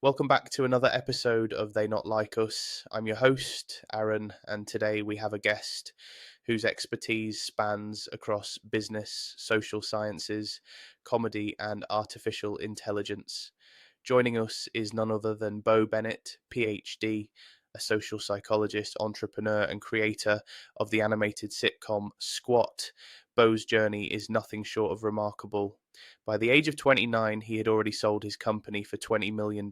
Welcome back to another episode of They Not Like Us. I'm your host, Aaron, and today we have a guest whose expertise spans across business, social sciences, comedy, and artificial intelligence. Joining us is none other than Beau Bennett, PhD, a social psychologist, entrepreneur, and creator of the animated sitcom Squat. Beau's journey is nothing short of remarkable. By the age of 29, he had already sold his company for $20 million,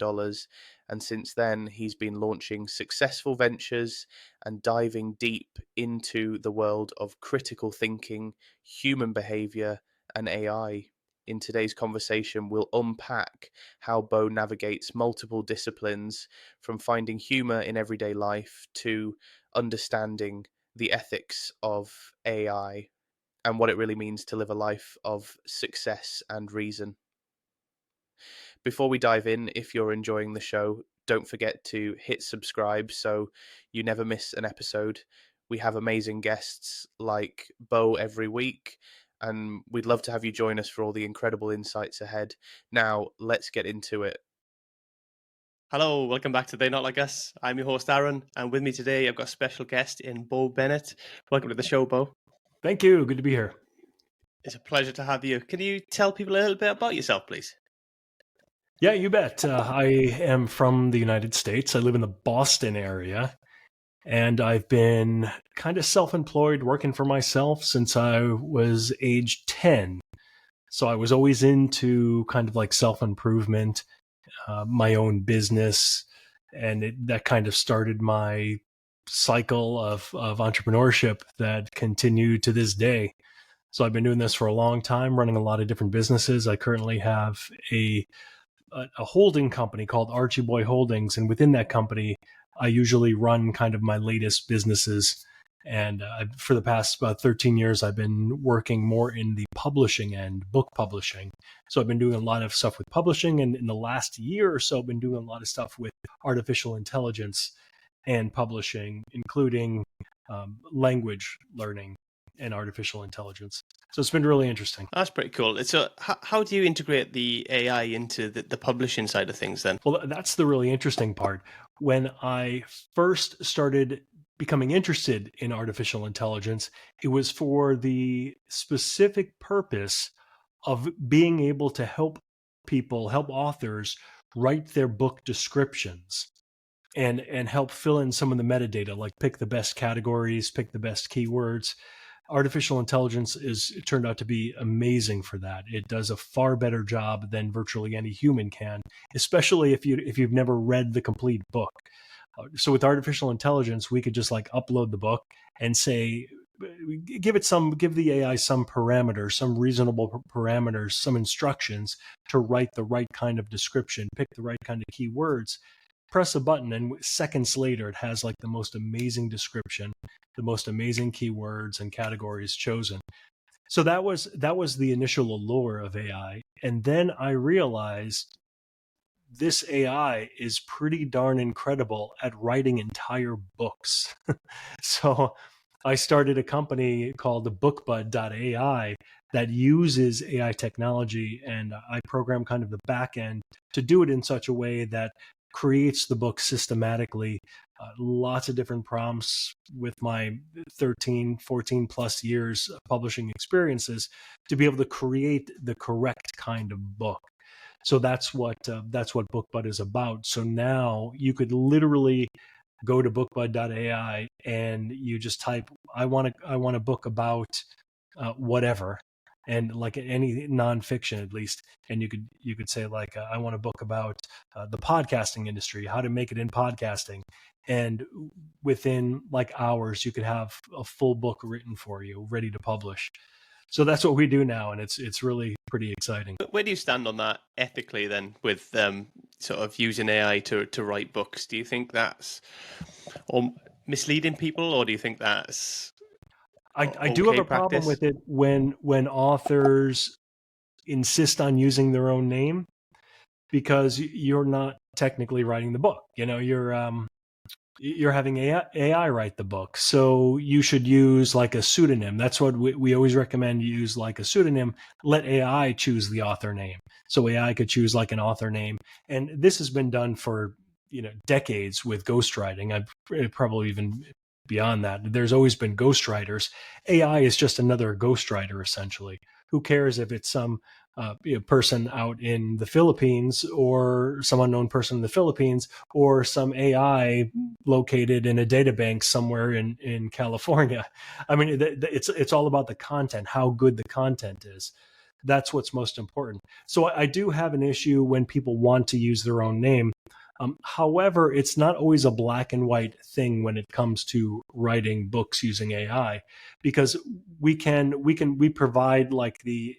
and since then, he's been launching successful ventures and diving deep into the world of critical thinking, human behavior, and AI. In today's conversation, we'll unpack how Beau navigates multiple disciplines, from finding humor in everyday life to understanding the ethics of AI and what it really means to live a life of success and reason. Before we dive in, if you're enjoying the show, don't forget to hit subscribe so you never miss an episode. We have amazing guests like Beau every week, and we'd love to have you join us for all the incredible insights ahead. Now, let's get into it. Hello, welcome back to They Not Like Us. I'm your host, Aaron, and with me today I've got a special guest in Beau Bennett. Welcome to the show, Beau. Thank you. Good to be here. It's a pleasure to have you. Can you tell people a little bit about yourself, please? Yeah, you bet. I am from the United States. I live in the Boston area, and I've been kind of self-employed working for myself since I was age 10. So I was always into kind of like self-improvement, my own business, and that kind of started my cycle of entrepreneurship that continued to this day. So I've been doing this for a long time, running a lot of different businesses. I currently have a holding company called Archie Boy Holdings, and within that company, I usually run kind of my latest businesses. And for the past about 13 years, I've been working more in the publishing end, book publishing. So I've been doing a lot of stuff with publishing, and in the last year or so, I've been doing a lot of stuff with artificial intelligence and publishing, including language learning and artificial intelligence. So it's been really interesting. That's pretty cool. So how do you integrate the AI into the publishing side of things then? Well, that's the really interesting part. When I first started becoming interested in artificial intelligence, it was for the specific purpose of being able to help authors write their book descriptions and help fill in some of the metadata, like pick the best categories, pick the best keywords. Artificial intelligence it turned out to be amazing for that. It does a far better job than virtually any human can, especially if you've never read the complete book. So with artificial intelligence, we could just like upload the book and say, give the AI some parameters, some reasonable parameters, some instructions to write the right kind of description, pick the right kind of keywords. Press a button, and seconds later, it has like the most amazing description, the most amazing keywords and categories chosen. So that was the initial allure of AI. And then I realized this AI is pretty darn incredible at writing entire books. So I started a company called bookbud.ai that uses AI technology, and I program kind of the back end to do it in such a way that creates the book systematically, lots of different prompts with my 13, 14 plus years of publishing experiences to be able to create the correct kind of book. So that's what BookBud is about. So now you could literally go to bookbud.ai and you just type, I want a book about whatever, and like any nonfiction at least, and you could say like I want a book about the podcasting industry, how to make it in podcasting, and within like hours you could have a full book written for you, ready to publish. So that's what we do now, and it's really pretty exciting. But where do you stand on that ethically then, with sort of using AI to write books? Do you think that's misleading people, or do you think that's I do have a problem with it when authors insist on using their own name, because you're not technically writing the book. You know, you're You're having AI write the book. So you should use like a pseudonym. That's what we always recommend. You use like a pseudonym. Let AI choose the author name. So AI could choose like an author name. And this has been done for, decades with ghostwriting. I've probably even beyond that. There's always been ghostwriters. AI is just another ghostwriter, essentially. Who cares if it's some person out in the Philippines or some unknown person in the Philippines or some AI located in a data bank somewhere in California. I mean, it's all about the content, how good the content is. That's what's most important. So I do have an issue when people want to use their own name. However, it's not always a black and white thing when it comes to writing books using AI, because we provide like the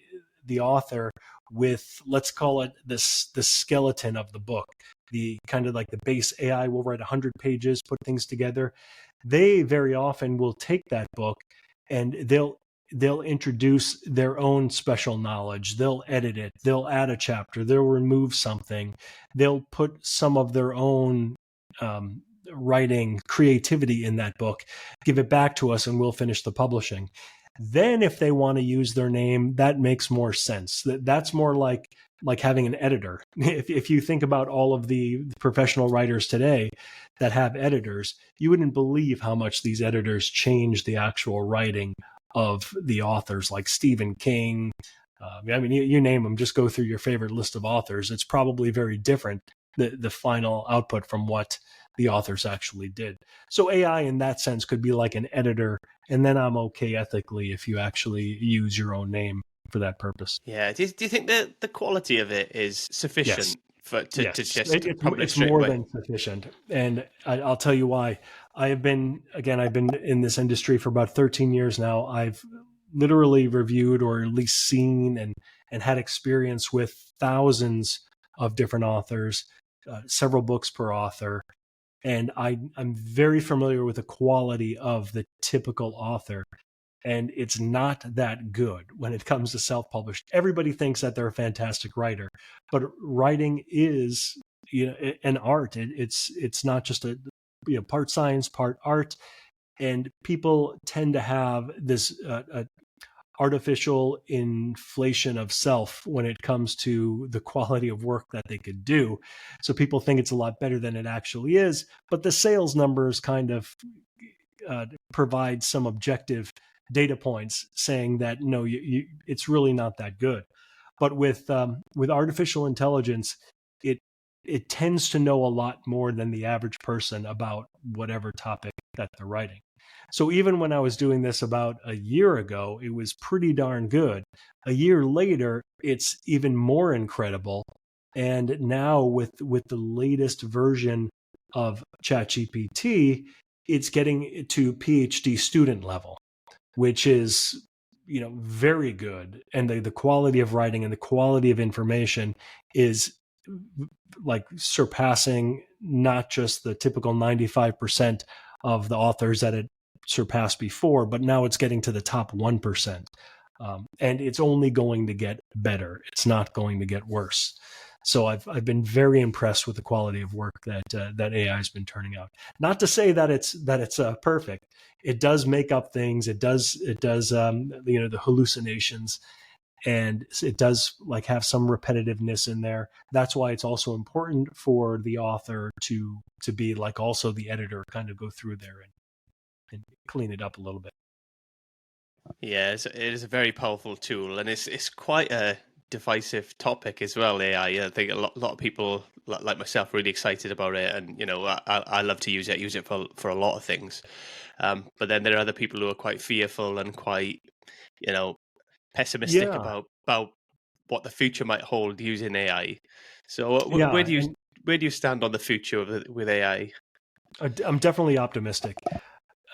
author with, let's call it this the skeleton of the book, the kind of like the base. AI will write 100 pages, put things together. They very often will take that book and they'll introduce their own special knowledge. They'll edit it. They'll add a chapter. They'll remove something. They'll put some of their own writing creativity in that book, give it back to us, and we'll finish the publishing. Then if they want to use their name, that makes more sense. That's more like having an editor. If you think about all of the professional writers today that have editors, you wouldn't believe how much these editors change the actual writing of the authors, like Stephen King. I mean, you name them, just go through your favorite list of authors. It's probably very different, the final output from what the authors actually did. So AI in that sense could be like an editor, and then I'm okay ethically if you actually use your own name for that purpose. Yeah. Do you think that the quality of it is sufficient Yes. to Yes, just publish it's straight more away? than sufficient. And I'll tell you why. I've been in this industry for about 13 years now. I've literally reviewed or at least seen and had experience with thousands of different authors, several books per author. And I'm very familiar with the quality of the typical author. And it's not that good when it comes to self-published. Everybody thinks that they're a fantastic writer, but writing is, an art. It's not just a part science, part art, and people tend to have this artificial inflation of self when it comes to the quality of work that they could do. So people think it's a lot better than it actually is, but the sales numbers kind of provide some objective data points saying that no, it's really not that good. But with artificial intelligence, it tends to know a lot more than the average person about whatever topic that they're writing. So even when I was doing this about a year ago, it was pretty darn good. A year later, it's even more incredible. And now with the latest version of ChatGPT, it's getting to PhD student level, which is very good. And the quality of writing and the quality of information is like surpassing not just the typical 95% of the authors that it surpassed before, but now it's getting to the top 1%. And it's only going to get better. It's not going to get worse. So I've been very impressed with the quality of work that AI has been turning out. Not to say that it's perfect. It does make up things. It does the hallucinations, and it does like have some repetitiveness in there. That's why it's also important for the author to be like also the editor, kind of go through there and clean it up a little bit. Yeah, it is a very powerful tool, and it's quite a divisive topic as well. AI. I think a lot of people like myself are really excited about it, and I love to use it for a lot of things. But then there are other people who are quite fearful and quite pessimistic Yeah, about what the future might hold using AI. So yeah, and where do you stand on the future with AI? I'm definitely optimistic.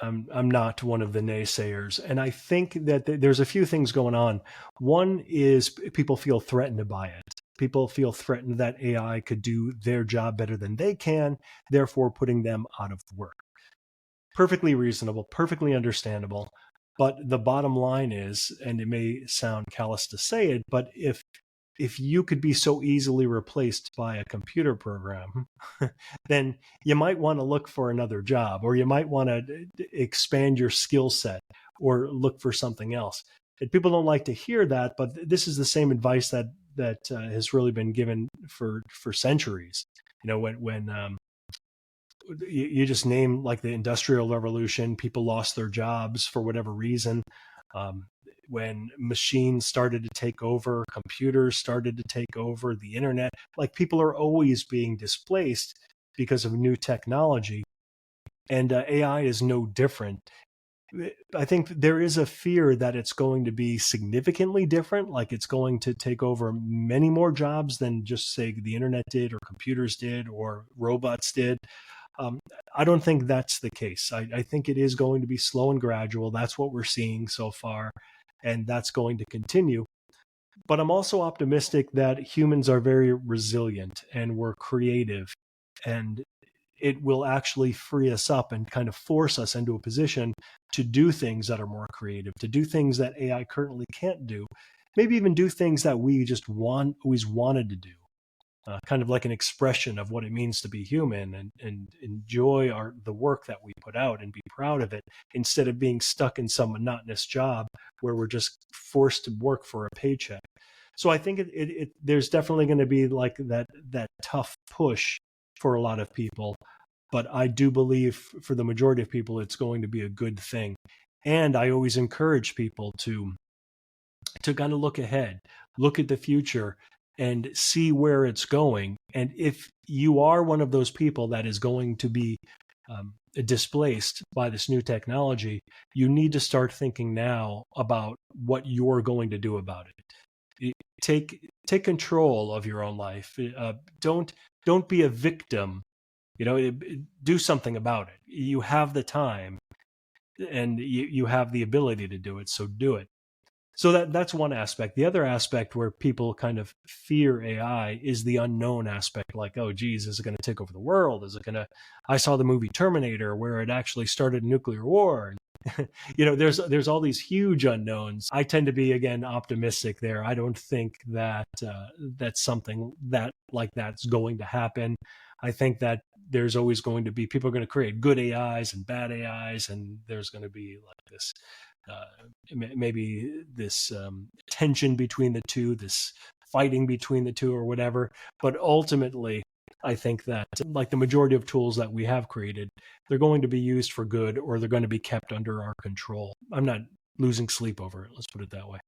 I'm not one of the naysayers. And I think that there's a few things going on. One is people feel threatened by it. People feel threatened that AI could do their job better than they can, therefore putting them out of work. Perfectly reasonable, perfectly understandable. But the bottom line is, and it may sound callous to say it, but if if you could be so easily replaced by a computer program, then you might want to look for another job, or you might want to expand your skill set or look for something else. And people don't like to hear that, but this is the same advice that has really been given for centuries. When you just name like the Industrial Revolution, people lost their jobs for whatever reason. When machines started to take over, computers started to take over, the internet, like people are always being displaced because of new technology. And AI is no different. I think there is a fear that it's going to be significantly different, like it's going to take over many more jobs than just say the internet did or computers did or robots did. I don't think that's the case. I think it is going to be slow and gradual. That's what we're seeing so far, and that's going to continue. But I'm also optimistic that humans are very resilient and we're creative, and it will actually free us up and kind of force us into a position to do things that are more creative, to do things that AI currently can't do, maybe even do things that we just always wanted to do. Kind of like an expression of what it means to be human, and enjoy the work that we put out and be proud of it, instead of being stuck in some monotonous job where we're just forced to work for a paycheck. So I think there's definitely going to be like that tough push for a lot of people. But I do believe for the majority of people, it's going to be a good thing. And I always encourage people to kind of look ahead, look at the future, and see where it's going. And if you are one of those people that is going to be displaced by this new technology, you need to start thinking now about what you're going to do about it. Take control of your own life. Don't be a victim. Do something about it. You have the time, and you have the ability to do it. So do it. So that's one aspect. The other aspect where people kind of fear AI is the unknown aspect. Like, oh, geez, is it going to take over the world? Is it going to? I saw the movie Terminator where it actually started a nuclear war. There's all these huge unknowns. I tend to be, again, optimistic there. I don't think that that's something that's going to happen. I think that there's always going to be people are going to create good AIs and bad AIs, and there's going to be like this. Maybe this tension between the two, this fighting between the two or whatever. But ultimately, I think that like the majority of tools that we have created, they're going to be used for good, or they're going to be kept under our control. I'm not losing sleep over it. Let's put it that way.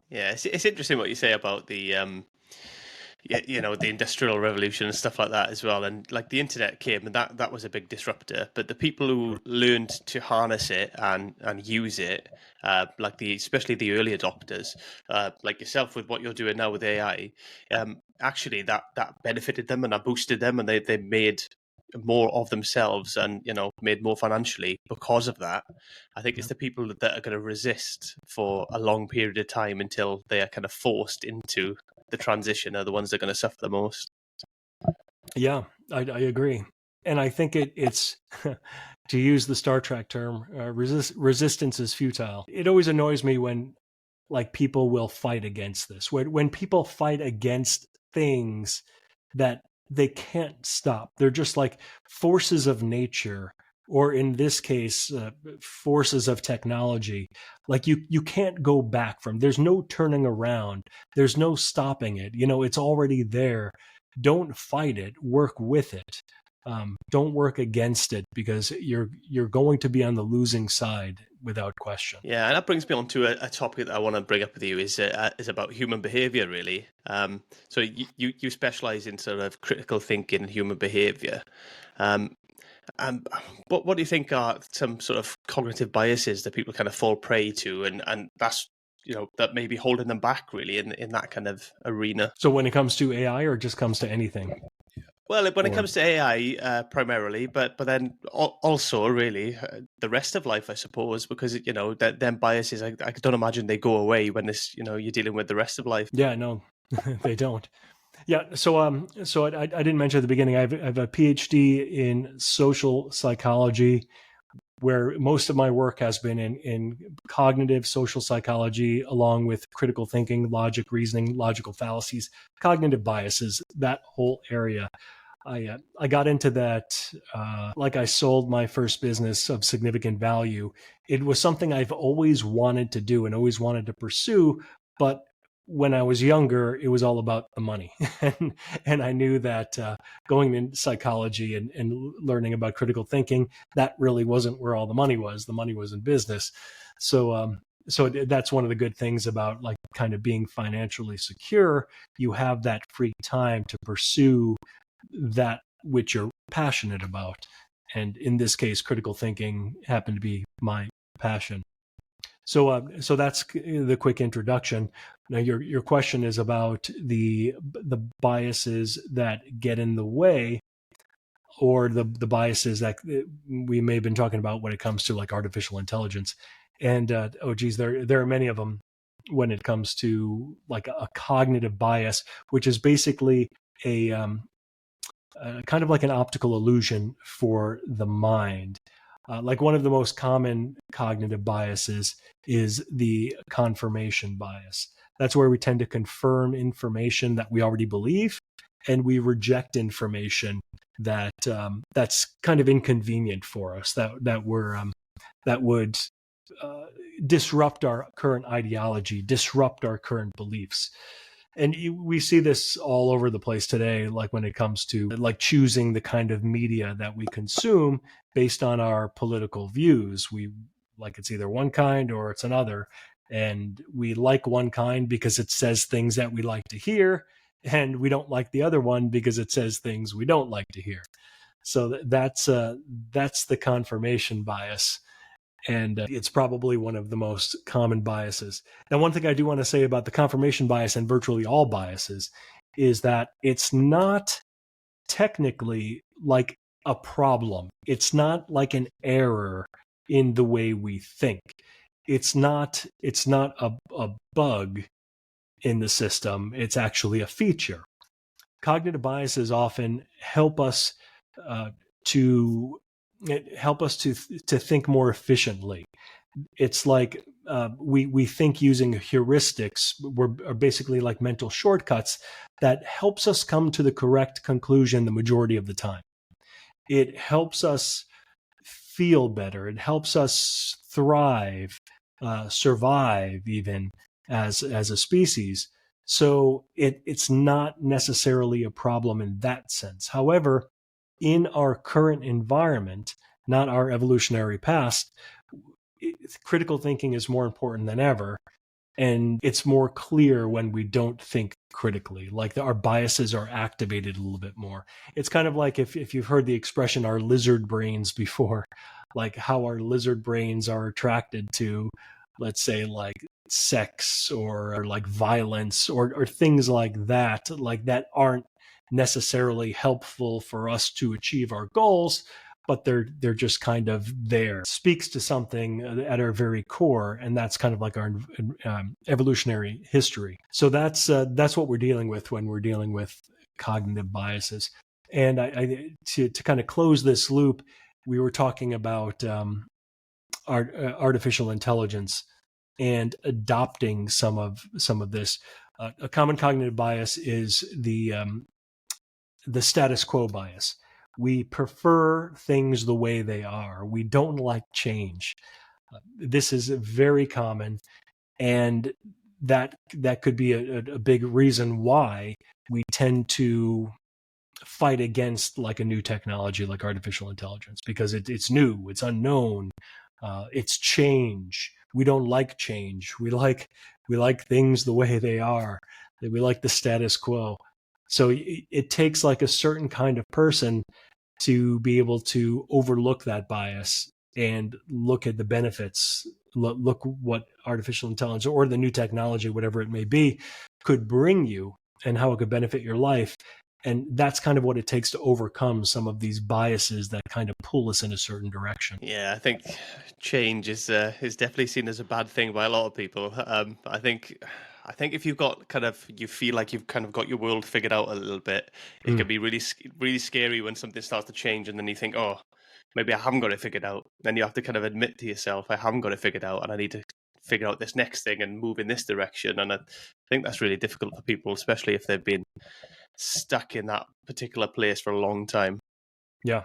Yeah, it's interesting what you say about the the Industrial Revolution and stuff like that as well. And like the internet came, and that was a big disruptor. But the people who learned to harness it and use it, especially the early adopters, like yourself with what you're doing now with AI, actually that benefited them and that boosted them, and they made more of themselves and made more financially because of that. I think it's the people that are going to resist for a long period of time until they are kind of forced into the transition are the ones that are going to suffer the most. Yeah, I agree. And I think it's to use the Star Trek term, resistance is futile. It always annoys me when like people will fight against this. When people fight against things that they can't stop. They're just like forces of nature, or in this case, forces of technology. Like you can't go back from. There's no turning around. There's no stopping it. It's already there. Don't fight it. Work with it. Don't work against it, because you're going to be on the losing side without question. Yeah, and that brings me on to a topic that I want to bring up with you is about human behavior, really. So you specialize in sort of critical thinking and human behavior. And what do you think are some sort of cognitive biases that people kind of fall prey to, and that's that may be holding them back really in that kind of arena? So when it comes to AI, or just comes to anything? Well, when it comes to AI, primarily, but then also really the rest of life, I suppose, because them biases, I don't imagine they go away when you're dealing with the rest of life. Yeah, no, they don't. Yeah, so I didn't mention at the beginning, I have a PhD in social psychology. where most of my work has been in cognitive social psychology, along with critical thinking, logic, reasoning, logical fallacies, cognitive biases, that whole area. I got into that like I sold my first business of significant value. It was something I've always wanted to do and always wanted to pursue, but when I was younger, it was all about the money. and I knew that going into psychology and learning about critical thinking, that really wasn't where all the money was. The money was in business. So that's one of the good things about like kind of being financially secure. You have that free time to pursue that which you're passionate about. And in this case, critical thinking happened to be my passion. So that's the quick introduction. Now, your question is about the biases that get in the way, or the biases that we may have been talking about when it comes to like artificial intelligence. And oh geez, there are many of them when it comes to like a cognitive bias, which is basically a kind of like an optical illusion for the mind. Like one of the most common cognitive biases is the confirmation bias. That's where we tend to confirm information that we already believe, and we reject information that that's kind of inconvenient for us, that would disrupt our current ideology, disrupt our current beliefs. And we see this all over the place today, like when it comes to like choosing the kind of media that we consume based on our political views. We like it's either one kind or it's another. And we like one kind because it says things that we like to hear. And we don't like the other one because it says things we don't like to hear. So that's the confirmation bias. And it's probably one of the most common biases. Now, one thing I do want to say about the confirmation bias and virtually all biases is that it's not technically like a problem. It's not like an error in the way we think. It's not a bug in the system. It's actually a feature. Cognitive biases often help us to think more efficiently. It's like we think using heuristics, are basically like mental shortcuts that helps us come to the correct conclusion the majority of the time. It helps us feel better. It helps us thrive, survive even as a species. So it's not necessarily a problem in that sense. However, in our current environment, not our evolutionary past, critical thinking is more important than ever. And it's more clear when we don't think critically, like our biases are activated a little bit more. It's kind of like if you've heard the expression, our lizard brains before, like how our lizard brains are attracted to, let's say, like sex or like violence or things like that aren't necessarily helpful for us to achieve our goals, but they're just kind of there. It speaks to something at our very core, and that's kind of like our evolutionary history. So that's what we're dealing with when we're dealing with cognitive biases. And to kind of close this loop, we were talking about artificial intelligence and adopting some of this. A common cognitive bias is the status quo bias. We prefer things the way they are. We don't like change. This is very common, and that could be a big reason why we tend to fight against like a new technology like artificial intelligence, because it's new, it's unknown, it's change. We don't like change. We like things the way they are. We like the status quo. So it takes like a certain kind of person to be able to overlook that bias and look at the benefits, look what artificial intelligence or the new technology, whatever it may be, could bring you and how it could benefit your life. And that's kind of what it takes to overcome some of these biases that kind of pull us in a certain direction. Yeah, I think change is definitely seen as a bad thing by a lot of people. I think if you've got you feel like you've kind of got your world figured out a little bit, it can be really scary when something starts to change, and then you think, oh, maybe I haven't got it figured out. Then you have to kind of admit to yourself, I haven't got it figured out, and I need to figure out this next thing and move in this direction. And I think that's really difficult for people, especially if they've been stuck in that particular place for a long time. Yeah.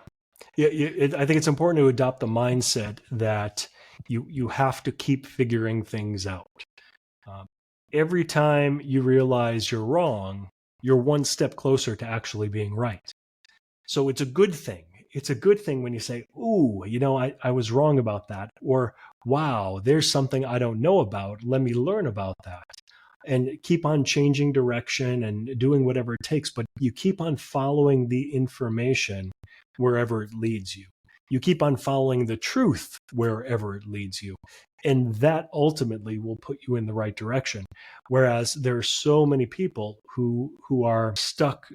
I think it's important to adopt the mindset that you have to keep figuring things out. Every time you realize you're wrong, you're one step closer to actually being right. So it's a good thing. It's a good thing when you say, ooh, I was wrong about that. Or, wow, there's something I don't know about. Let me learn about that. And keep on changing direction and doing whatever it takes. But you keep on following the information wherever it leads you. You keep on following the truth wherever it leads you. And that ultimately will put you in the right direction. Whereas there are so many people who are stuck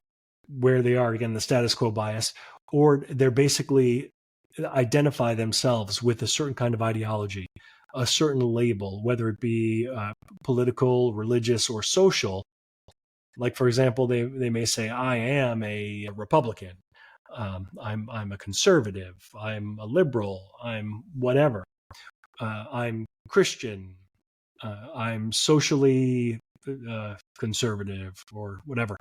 where they are, again, the status quo bias, or they're basically identify themselves with a certain kind of ideology, a certain label, whether it be political, religious, or social. Like, for example, they may say, I am a Republican. I'm a conservative. I'm a liberal. I'm whatever. I'm Christian. I'm socially conservative or whatever.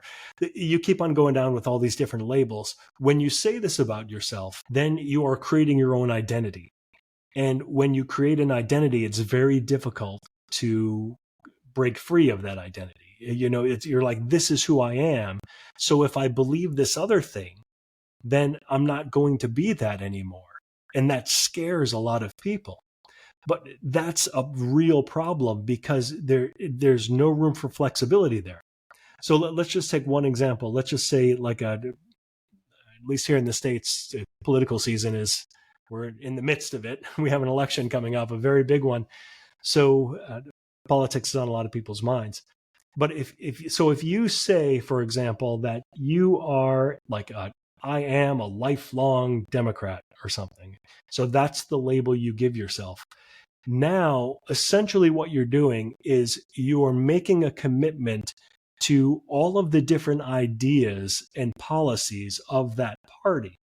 You keep on going down with all these different labels. When you say this about yourself, then you are creating your own identity. And when you create an identity, it's very difficult to break free of that identity. You're like, this is who I am. So if I believe this other thing, then I'm not going to be that anymore. And that scares a lot of people. But that's a real problem because there's no room for flexibility there. So let's just take one example. Let's just say, at least here in the States, political season we're in the midst of it. We have an election coming up, a very big one. So politics is on a lot of people's minds. But if you say, for example, that you are I am a lifelong Democrat or something, so that's the label you give yourself. Now, essentially what you're doing is you are making a commitment to all of the different ideas and policies of that party.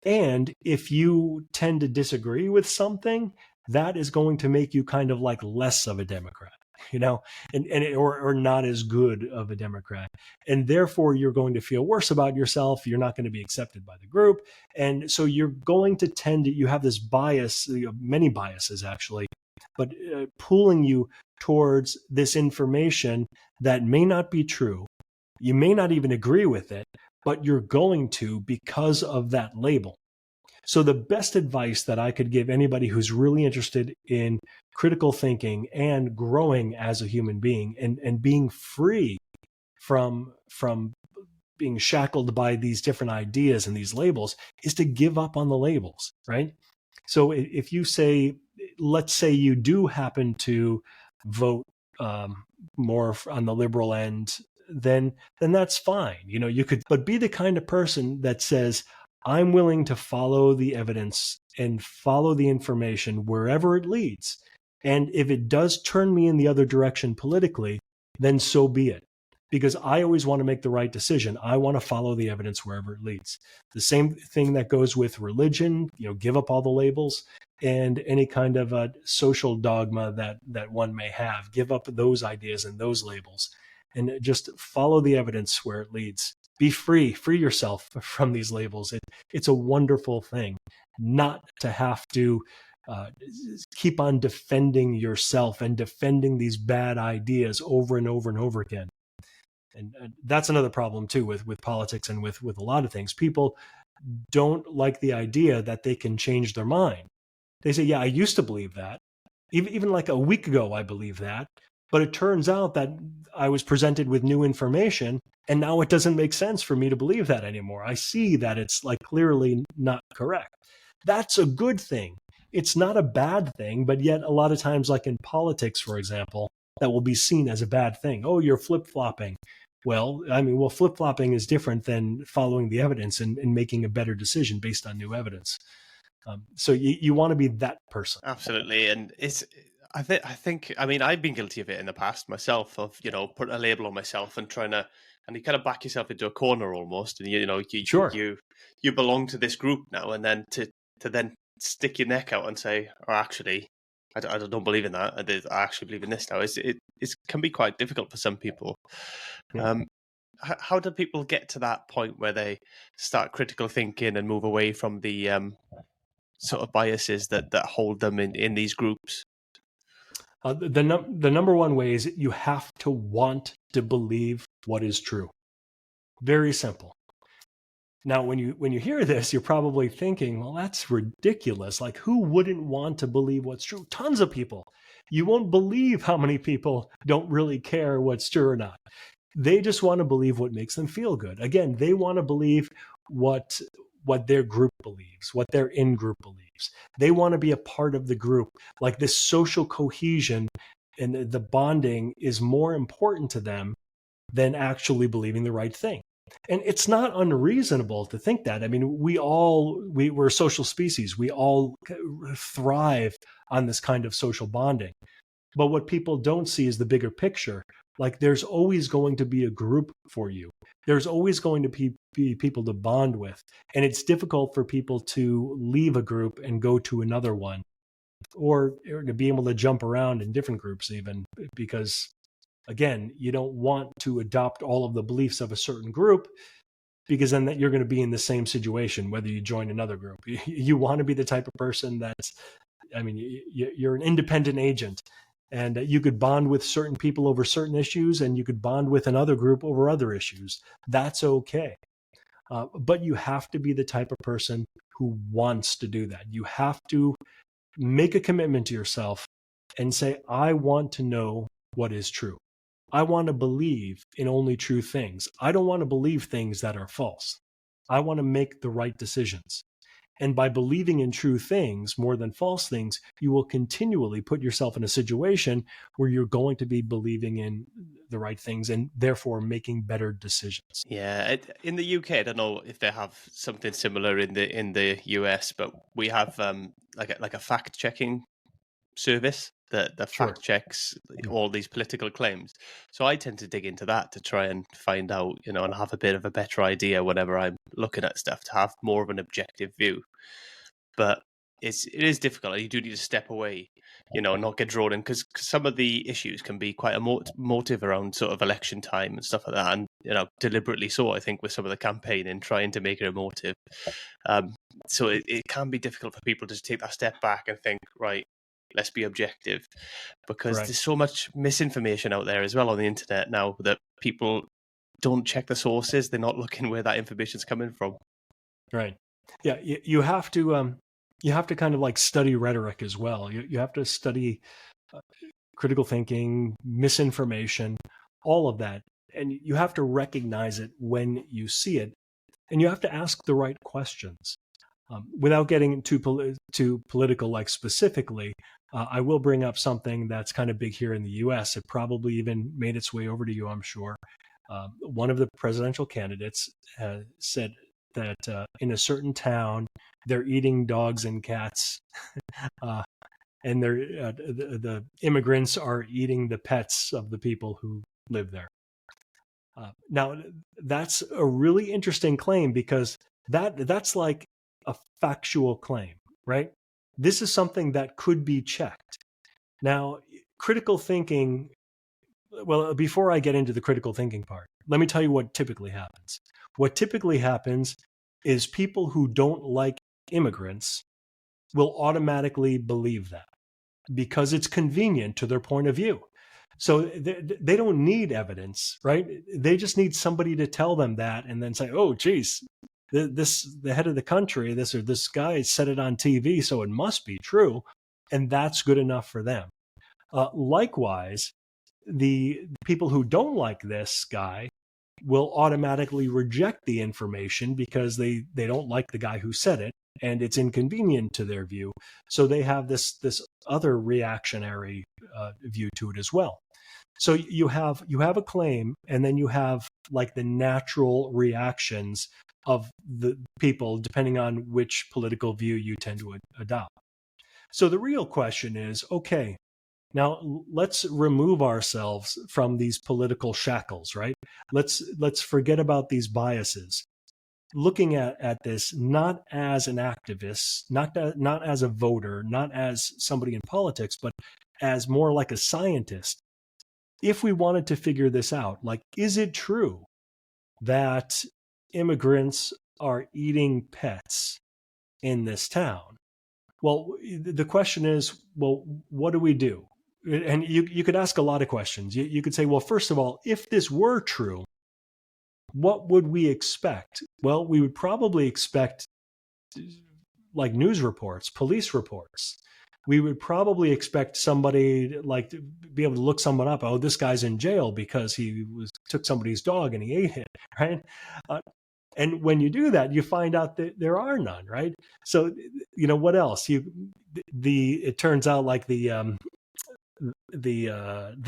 And if you tend to disagree with something, that is going to make you kind of like less of a Democrat, or not as good of a Democrat. And therefore, you're going to feel worse about yourself. You're not going to be accepted by the group. And so you're going to you have this bias, many biases actually, but pulling you towards this information that may not be true. You may not even agree with it, but you're going to because of that label. So the best advice that I could give anybody who's really interested in critical thinking and growing as a human being and being free from being shackled by these different ideas and these labels is to give up on the labels, right? So if you say, let's say you do happen to vote more on the liberal end, then that's fine. You could, but be the kind of person that says, I'm willing to follow the evidence and follow the information wherever it leads. And if it does turn me in the other direction politically, then so be it. Because I always want to make the right decision. I want to follow the evidence wherever it leads. The same thing that goes with religion, give up all the labels, and any kind of a social dogma that one may have. Give up those ideas and those labels, and just follow the evidence where it leads. Be free yourself from these labels. It's a wonderful thing not to have to keep on defending yourself and defending these bad ideas over and over and over again. And that's another problem too with politics and with a lot of things. People don't like the idea that they can change their mind. They say, yeah, I used to believe that. Even like a week ago, I believed that. But it turns out that I was presented with new information, and now it doesn't make sense for me to believe that anymore. I see that it's like clearly not correct. That's a good thing. It's not a bad thing, but yet a lot of times, like in politics, for example, that will be seen as a bad thing. Oh, you're flip-flopping. Well, flip-flopping is different than following the evidence and making a better decision based on new evidence. So you want to be that person. Absolutely. And I think, I've been guilty of it in the past myself, of, put a label on myself and and you kind of back yourself into a corner almost. And, Sure. you belong to this group now. And then to to then stick your neck out and say, "Oh, actually, I don't believe in that. I actually believe in this now." It can be quite difficult for some people. Yeah. How do people get to that point where they start critical thinking and move away from the sort of biases that hold them in these groups? The number one way is you have to want to believe what is true. Very simple. Now, when you hear this, you're probably thinking, well, that's ridiculous. Like, who wouldn't want to believe what's true? Tons of people. You won't believe how many people don't really care what's true or not. They just want to believe what makes them feel good. Again, they want to believe what their group believes, what their in-group believes. They want to be a part of the group. Like, this social cohesion and the bonding is more important to them than actually believing the right thing. And it's not unreasonable to think that. I mean, we're a social species. We all thrive on this kind of social bonding. But what people don't see is the bigger picture. Like, there's always going to be a group for you. There's always going to be people to bond with. And it's difficult for people to leave a group and go to another one, or to be able to jump around in different groups even, because again, you don't want to adopt all of the beliefs of a certain group, because then you're going to be in the same situation whether you join another group. You want to be the type of person that's, I mean, you're an independent agent, and you could bond with certain people over certain issues, and you could bond with another group over other issues. That's okay. But you have to be the type of person who wants to do that. You have to make a commitment to yourself and say, I want to know what is true. I want to believe in only true things. I don't want to believe things that are false. I want to make the right decisions. And by believing in true things more than false things, you will continually put yourself in a situation where you're going to be believing in the right things and therefore making better decisions. Yeah, in the UK, I don't know if they have something similar in the US, but we have like a fact checking service that Sure. fact checks all these political claims. So I tend to dig into that to try and find out, and have a bit of a better idea whenever I'm looking at stuff, to have more of an objective view. But it is difficult. You do need to step away, not get drawn in, because some of the issues can be quite a motive around sort of election time and stuff like that, and deliberately so, I think, with some of the campaigning, trying to make it a motive. So it can be difficult for people to just take that step back and think, right, let's be objective, because Right. there's so much misinformation out there as well on the internet now that people don't check the sources. They're not looking where that information's coming from. Right. Yeah. You have to kind of like study rhetoric as well. You have to study critical thinking, misinformation, all of that. And you have to recognize it when you see it. And you have to ask the right questions. Without getting too political, like specifically, I will bring up something that's kind of big here in the US. It probably even made its way over to you, I'm sure. One of the presidential candidates said that in a certain town, they're eating dogs and cats, and the immigrants are eating the pets of the people who live there. Now, that's a really interesting claim, because that's like a factual claim, right? This is something that could be checked. Now, critical thinking, well, before I get into the critical thinking part, let me tell you what typically happens. What typically happens is people who don't like immigrants will automatically believe that because it's convenient to their point of view. So they don't need evidence, right? They just need somebody to tell them that, and then say, oh, geez, the head of the country, this guy said it on TV, so it must be true. And that's good enough for them. Likewise, the people who don't like this guy will automatically reject the information because they don't like the guy who said it, and it's inconvenient to their view. So they have this other reactionary view to it as well. So you have a claim, and then you have like the natural reactions of the people depending on which political view you tend to adopt. So the real question is, okay, now let's remove ourselves from these political shackles, right? Let's forget about these biases. looking at this not as an activist, not as a voter, not as somebody in politics, but as more like a scientist. If we wanted to figure this out, like, is it true that immigrants are eating pets in this town? Well, the question is, well, what do we do? And you could ask a lot of questions. You could say, well, first of all, if this were true, what would we expect? Well, we would probably expect like news reports, police reports. We would probably expect somebody like to be able to look someone up. Oh, this guy's in jail because he took somebody's dog and he ate it, right? And when you do that, you find out that there are none, right? So, what else? It turns out like the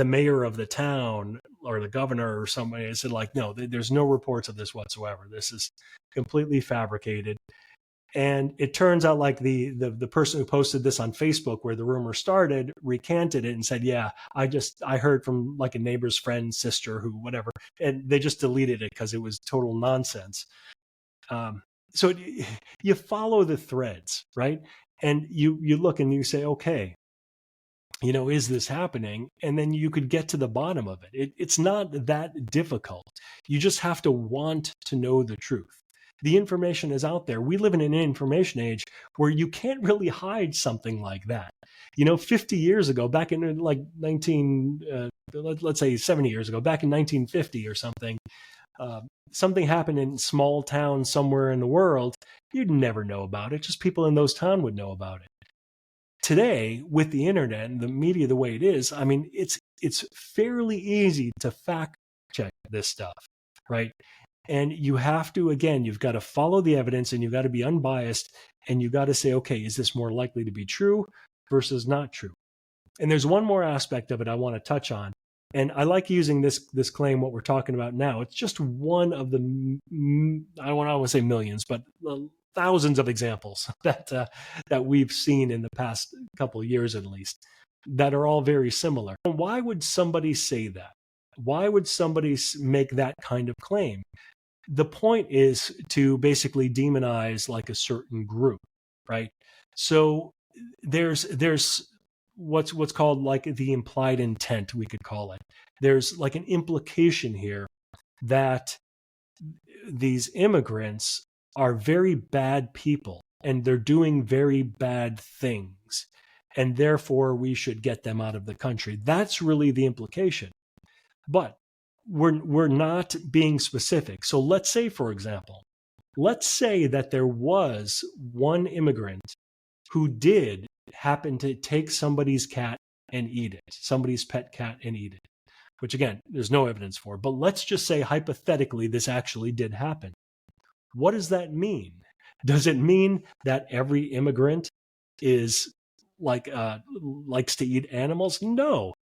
mayor of the town or the governor or somebody said like, no, there's no reports of this whatsoever. This is completely fabricated. And it turns out like the person who posted this on Facebook where the rumor started recanted it and said, yeah, I heard from like a neighbor's friend, sister, who, whatever, and they just deleted it because it was total nonsense. So you follow the threads, right? And you look and you say, okay, is this happening? And then you could get to the bottom of it. It's not that difficult. You just have to want to know the truth. The information is out there. We live in an information age where you can't really hide something like that. 50 years ago, back in like let's say 70 years ago, back in 1950 or something, something happened in small town somewhere in the world, you'd never know about it. Just people in those towns would know about it. Today, with the internet and the media the way it is, I mean, it's fairly easy to fact check this stuff, right? And you have to, again, you've got to follow the evidence and you've got to be unbiased and you've got to say, okay, is this more likely to be true versus not true? And there's one more aspect of it I want to touch on. And I like using this claim, what we're talking about now. It's just one of the, I don't want to say millions, but thousands of examples that we've seen in the past couple of years at least that are all very similar. Why would somebody say that? Why would somebody make that kind of claim? The point is to basically demonize like a certain group, right? So there's what's called like the implied intent, we could call it. There's like an implication here that these immigrants are very bad people and they're doing very bad things, and therefore we should get them out of the country. That's really the implication. But we're not being specific. So let's say, for example, let's say that there was one immigrant who did happen to take somebody's cat and eat it, somebody's pet cat and eat it, which again, there's no evidence for. But let's just say hypothetically this actually did happen. What does that mean? Does it mean that every immigrant is like likes to eat animals? No.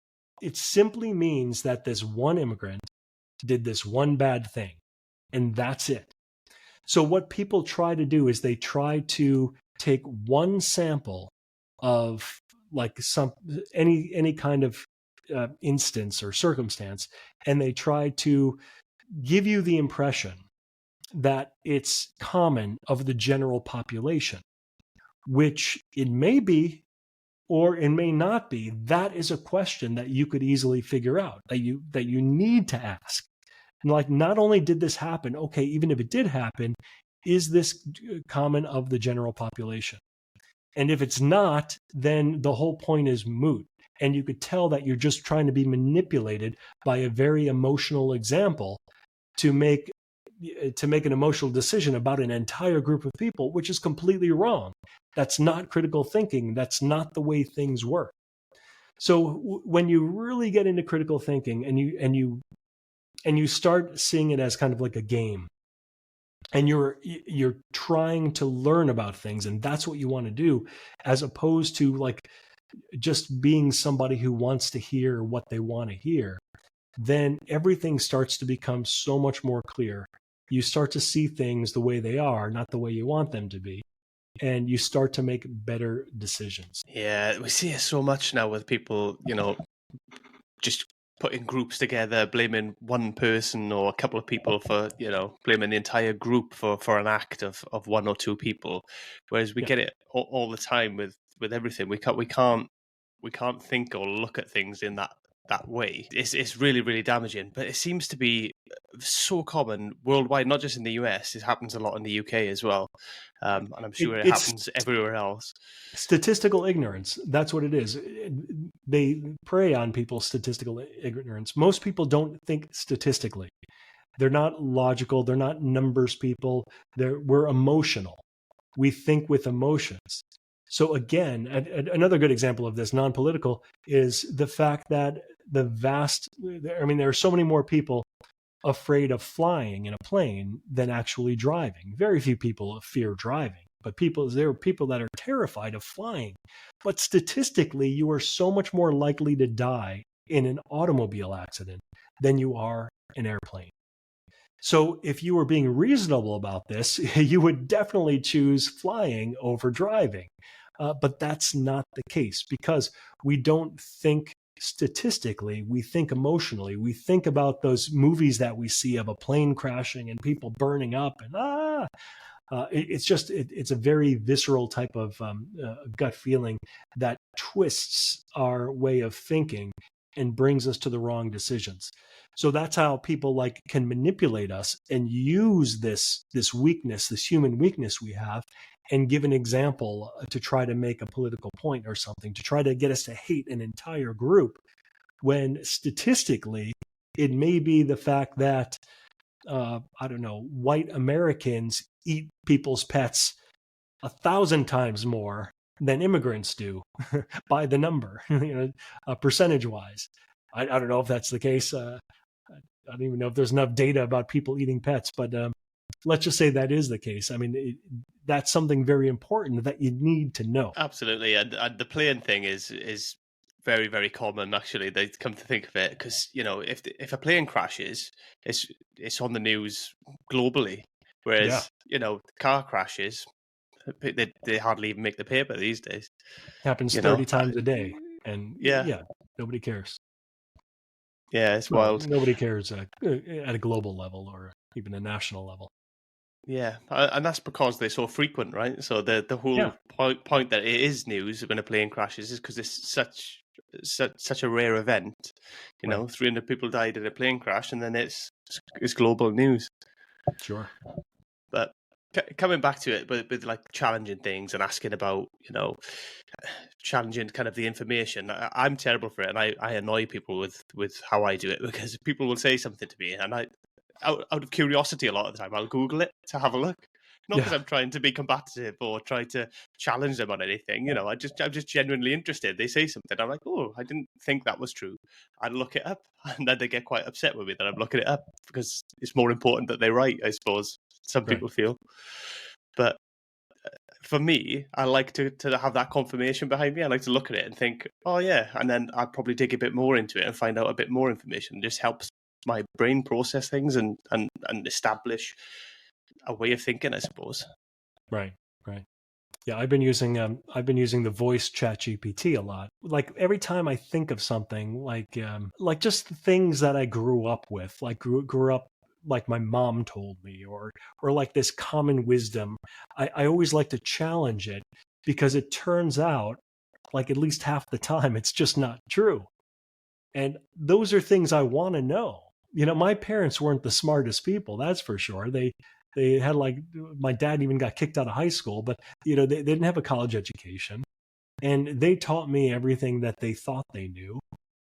It simply means that this one immigrant did this one bad thing, and that's it. So what people try to do is they try to take one sample of like any kind of instance or circumstance, and they try to give you the impression that it's common of the general population, which it may be or it may not be. That is a question that you could easily figure out, that you need to ask. And like, not only did this happen, okay, even if it did happen, is this common of the general population? And if it's not, then the whole point is moot. And you could tell that you're just trying to be manipulated by a very emotional example to make an emotional decision about an entire group of people, which is completely wrong. That's not critical thinking. That's not the way things work. So when you really get into critical thinking and you start seeing it as kind of like a game, and you're trying to learn about things, and that's what you want to do, as opposed to like just being somebody who wants to hear what they want to hear, then everything starts to become so much more clear. You start to see things the way they are, not the way you want them to be. And you start to make better decisions. Yeah, we see it so much now with people, just putting groups together, blaming one person or a couple of people for, blaming the entire group for an act of one or two people. Whereas we get it all the time with everything. We can't think or look at things in that way. It's really, really damaging. But it seems to be so common worldwide, not just in the US. It happens a lot in the UK as well. And I'm sure it It's happens everywhere else. statistical ignorance. That's what it is. They prey on people's statistical ignorance. Most people don't think statistically. They're not logical. They're not numbers people. We're emotional. We think with emotions. So again, another good example of this, non-political, is the fact that there are so many more people afraid of flying in a plane than actually driving. Very few people fear driving, but there are people that are terrified of flying. But statistically, you are so much more likely to die in an automobile accident than you are an airplane. So if you were being reasonable about this, you would definitely choose flying over driving. But that's not the case, because we don't think statistically, we think emotionally. We think about those movies that we see of a plane crashing and people burning up and it's a very visceral type of gut feeling that twists our way of thinking and brings us to the wrong decisions. So that's how people can manipulate us and use this weakness, this human weakness we have, and give an example to try to make a political point or something, to try to get us to hate an entire group, when statistically it may be the fact that white Americans eat people's pets 1,000 times more than immigrants do by the number, percentage wise. I don't know if that's the case. I don't even know if there's enough data about people eating pets, but let's just say that is the case. I mean, that's something very important that you need to know. Absolutely. And the plane thing is very, very common, actually. They come to think of it, because, if a plane crashes, it's on the news globally. Whereas, car crashes, they hardly even make the paper these days. Happens 30 times a day. And yeah, nobody cares. Yeah, it's wild. Nobody cares at a global level or even a national level. Yeah, and that's because they're so frequent, right? So the whole point that it is news when a plane crashes is because it's such a rare event. 300 people died in a plane crash, and then it's global news. Sure. But coming back to it, with challenging things and asking about, challenging kind of the information, I'm terrible for it, and I annoy people with how I do it, because people will say something to me, and out of curiosity, a lot of the time, I'll Google it to have a look. Not because I'm trying to be combative or try to challenge them on anything. I'm just genuinely interested. They say something, I'm like, oh, I didn't think that was true. I'd look it up, and then they get quite upset with me that I'm looking it up, because it's more important that they're right, I suppose. Some people feel. But for me, I like to have that confirmation behind me. I like to look at it and think, oh yeah, and then I'd probably dig a bit more into it and find out a bit more information. It just helps my brain process things and establish a way of thinking, I suppose. Right. Yeah, I've been using the voice chat GPT a lot. Like every time I think of something, like just things that I grew up with, like grew up like my mom told me, or like this common wisdom, I always like to challenge it, because it turns out, like at least half the time, it's just not true. And those are things I want to know. My parents weren't the smartest people, that's for sure. They had my dad even got kicked out of high school, but they didn't have a college education, and they taught me everything that they thought they knew.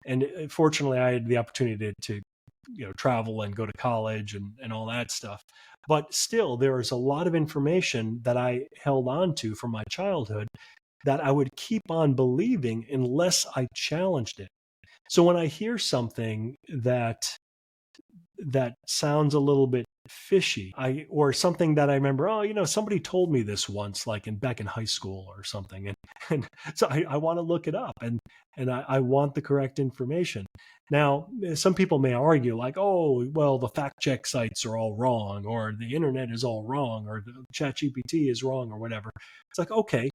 And fortunately, I had the opportunity to travel and go to college and all that stuff. But still, there was a lot of information that I held on to from my childhood that I would keep on believing unless I challenged it. So when I hear something that sounds a little bit fishy, or something that I remember, somebody told me this once, back in high school or something, and so I want to look it up, and I want the correct information. Now, some people may argue oh, well, the fact check sites are all wrong, or the internet is all wrong, or the ChatGPT is wrong, or whatever. It's okay,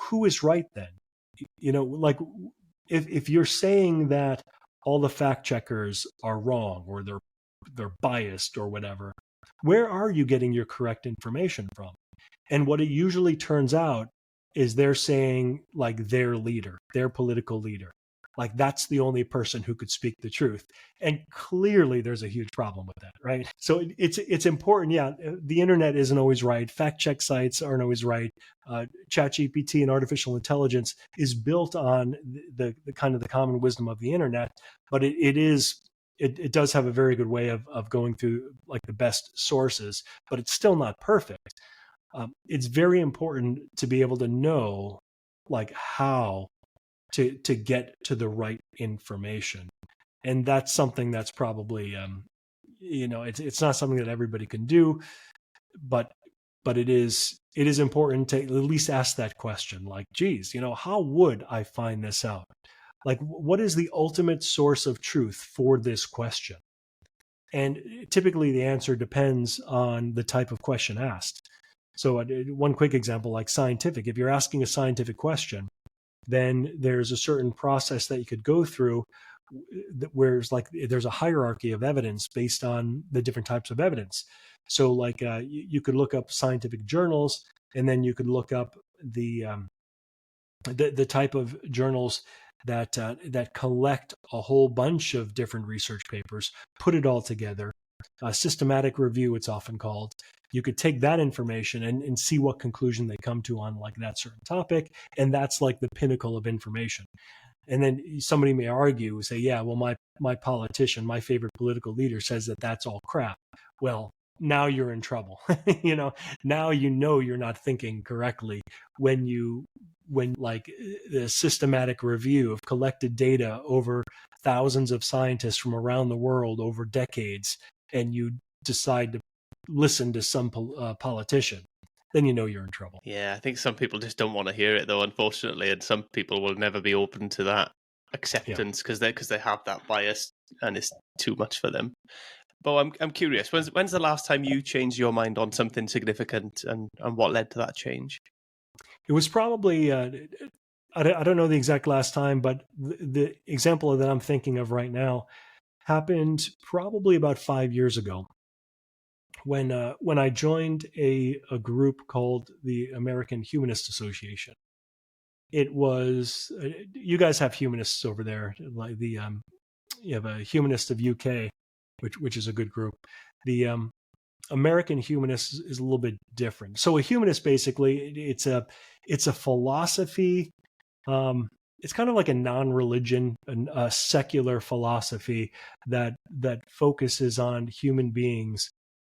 who is right then? If you're saying that all the fact checkers are wrong, or they're biased or whatever. Where are you getting your correct information from? And what it usually turns out is they're saying, like, their leader, their political leader, like that's the only person who could speak the truth. And clearly there's a huge problem with that, right? So it's important. Yeah, the internet isn't always right. Fact check sites aren't always right. ChatGPT and artificial intelligence is built on the kind of the common wisdom of the internet, but it does have a very good way of going through like the best sources, but it's still not perfect. It's very important to be able to know like how to get to the right information. And that's something that's probably, it's not something that everybody can do, but it is important to at least ask that question. Like, geez, how would I find this out? Like, what is the ultimate source of truth for this question? And typically the answer depends on the type of question asked. So one quick example, like scientific, if you're asking a scientific question, then there's a certain process that you could go through where there's a hierarchy of evidence based on the different types of evidence. So like you could look up scientific journals, and then you could look up the type of journals that collect a whole bunch of different research papers, put it all together. Systematic review, it's often called. You could take that information and see what conclusion they come to on like that certain topic, and that's like the pinnacle of information. And then somebody may argue, say, yeah, well, my politician, my favorite political leader says that that's all crap. Well, now you're in trouble. Now you're not thinking correctly when like the systematic review of collected data over thousands of scientists from around the world over decades, and you decide to listen to some politician, then you're in trouble. Yeah, I think some people just don't want to hear it, though, unfortunately, and some people will never be open to that acceptance because they have that bias and it's too much for them. But I'm curious, when's the last time you changed your mind on something significant, and what led to that change? It was probably I don't know the exact last time, but the example that I'm thinking of right now happened probably about 5 years ago, when I joined a group called the American Humanist Association. It was you guys have humanists over there, like you have a Humanist of UK, which is a good group. The American Humanist is a little bit different. So a humanist, basically, it's a philosophy. It's kind of like a non-religion, a secular philosophy that focuses on human beings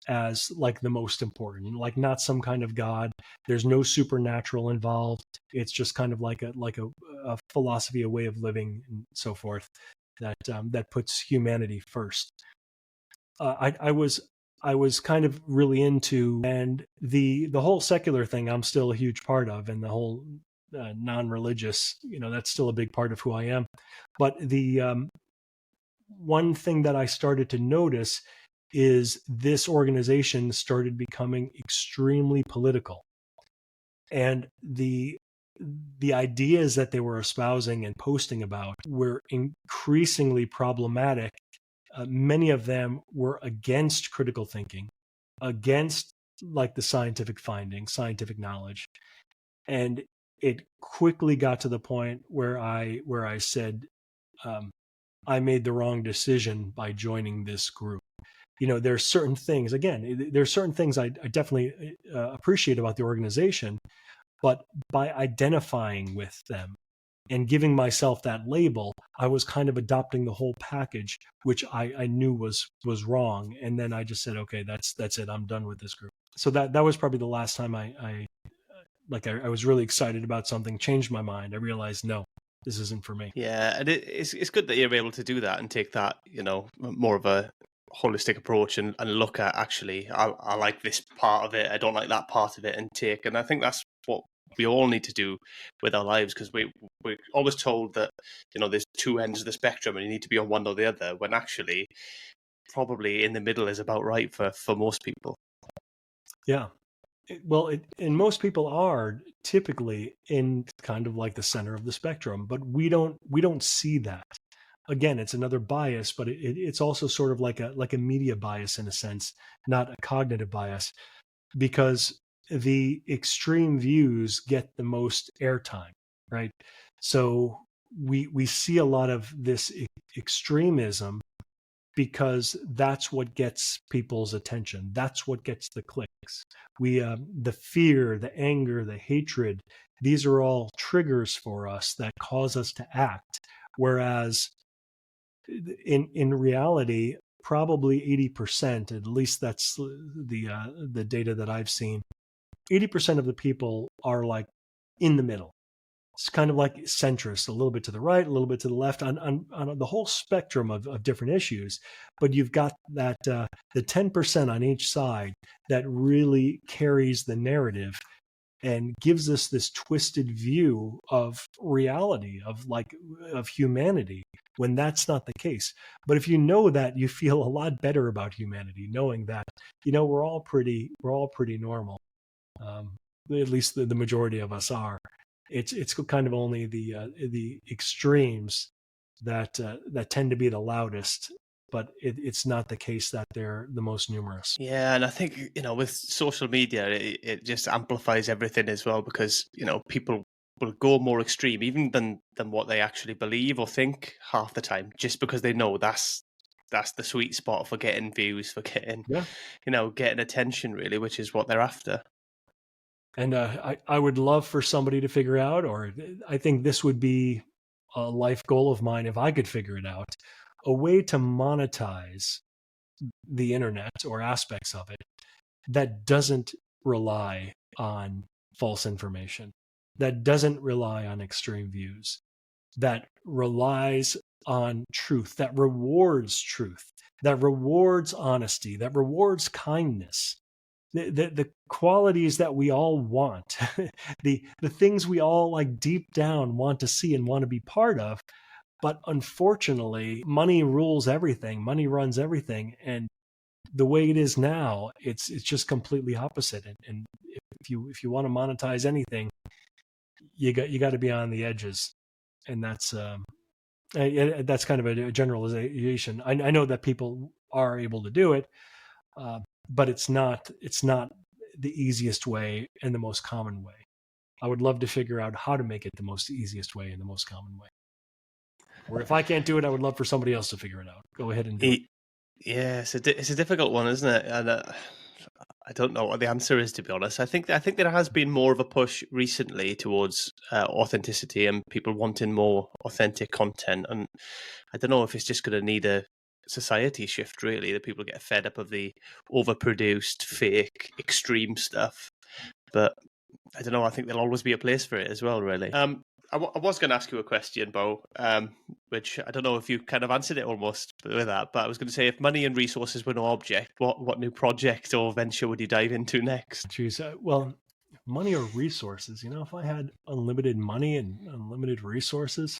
as like the most important, like not some kind of god. There's no supernatural involved. It's just kind of like a philosophy, a way of living, and so forth, that puts humanity first. I was kind of really into, and the whole secular thing I'm still a huge part of, and the whole non-religious, that's still a big part of who I am. But the one thing that I started to notice is this organization started becoming extremely political, and the ideas that they were espousing and posting about were increasingly problematic. Many of them were against critical thinking, against like the scientific findings, scientific knowledge. And it quickly got to the point where I said, I made the wrong decision by joining this group. There's certain things, again, there's certain things I definitely appreciate about the organization, but by identifying with them and giving myself that label, I was kind of adopting the whole package, which I knew was wrong. And then I just said, okay, that's it. I'm done with this group. So that was probably the last time I was really excited about something, changed my mind. I realized, no, this isn't for me. Yeah, and it's good that you're able to do that and take that, more of a holistic approach and look at, actually, I like this part of it, I don't like that part of it, and I think that's what we all need to do with our lives, because we're always told that there's two ends of the spectrum and you need to be on one or the other, when actually probably in the middle is about right for most people. Yeah. Well, and most people are typically in kind of like the center of the spectrum, but we don't see that. again, it's another bias, but it's also sort of like a media bias in a sense, not a cognitive bias, because the extreme views get the most airtime, right? So we see a lot of this extremism because that's what gets people's attention. That's what gets the clicks. The fear, the anger, the hatred, these are all triggers for us that cause us to act. Whereas in reality, probably 80%, at least that's the data that I've seen, 80% of the people are like in the middle. It's kind of like centrist, a little bit to the right, a little bit to the left on the whole spectrum of different issues. But you've got that the 10% on each side that really carries the narrative and gives us this twisted view of reality, of humanity, when that's not the case. But if you know that, you feel a lot better about humanity, knowing that, we're all pretty normal. At least the majority of us are. It's kind of only the extremes that tend to be the loudest, but it's not the case that they're the most numerous. Yeah, and I think, with social media, it just amplifies everything as well, because, people will go more extreme even than what they actually believe or think half the time, just because they know that's the sweet spot for getting views, for getting, getting attention, really, which is what they're after. And I would love for somebody to figure out, or I think this would be a life goal of mine if I could figure it out, a way to monetize the internet or aspects of it that doesn't rely on false information, that doesn't rely on extreme views, that relies on truth, that rewards honesty, that rewards kindness. The qualities that we all want, the things we all like deep down want to see and want to be part of. But unfortunately, money rules everything. Money runs everything. And the way it is now, it's just completely opposite. And if you want to monetize anything, you got to be on the edges. And that's kind of a generalization. I know that people are able to do it, but it's not the easiest way and the most common way. I would love to figure out how to make it the most easiest way and the most common way. Or if I can't do it, I would love for somebody else to figure it out. Go ahead and do it. Yeah, it's a difficult one, isn't it? And I don't know what the answer is, to be honest. I think there has been more of a push recently towards authenticity and people wanting more authentic content. And I don't know if it's just going to need a society shift, really, that people get fed up of the overproduced, fake, extreme stuff. But I don't know. I think there'll always be a place for it as well, really. I was going to ask you a question, Beau, which I don't know if you kind of answered it almost with that, but I was going to say, if money and resources were no object, what new project or venture would you dive into next? Jeez, well, money or resources, if I had unlimited money and unlimited resources,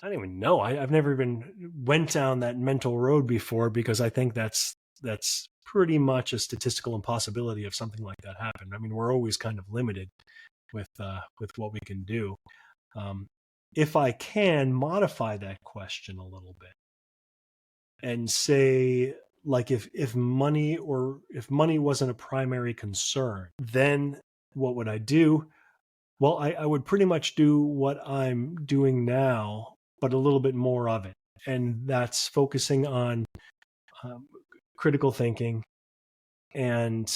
I don't even know. I've never even went down that mental road before, because I think that's pretty much a statistical impossibility of something like that happen. I mean, we're always kind of limited with what we can do. If I can modify that question a little bit and say, like, if money wasn't a primary concern, then what would I do? Well, I would pretty much do what I'm doing now, but a little bit more of it. And that's focusing on critical thinking and